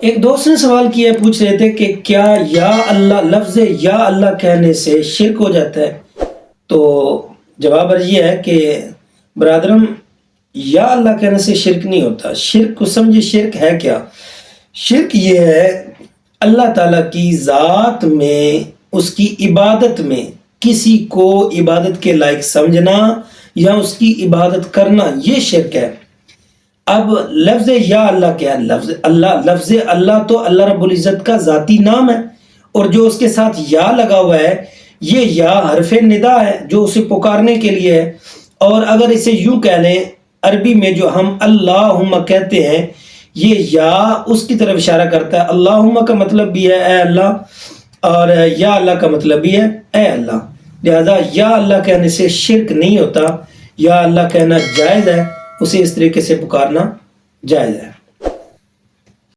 एक दोस्त ने सवाल किया, पूछ रहे थे कि क्या या अल्लाह लफ्ज़ या अल्लाह कहने से शिरक हो जाता है। तो जवाब अर्ज ये है कि बरादरम, या अल्लाह कहने से शिरक नहीं होता। शिरक को समझे, शिरक है क्या? शिरक ये है अल्लाह ताला की ज़ात में, उसकी इबादत में किसी को इबादत के लायक समझना या उसकी इबादत करना, ये शिरक है। अब लफ्ज़ या अल्लाह क्या है? लफ्ज़ अल्लाह तो अल्लाह रब्बुल इज़्ज़त का ज़ाती नाम है, और जो उसके साथ या लगा हुआ है, ये या हरफ़े निदा है जो उसे पुकारने के लिए है। और अगर इसे यूं कह लें, अरबी में जो हम अल्लाहुम्मा कहते हैं, ये या उसकी तरफ इशारा करता है। अल्लाहुम्मा का मतलब भी है ए अल्लाह, और या अल्लाह का मतलब भी है ए अल्लाह। लिहाजा या अल्लाह कहने से शिरक नहीं होता, या अल्लाह कहना जायज़ है, उसे इस तरीके से पुकारना जायज़ है।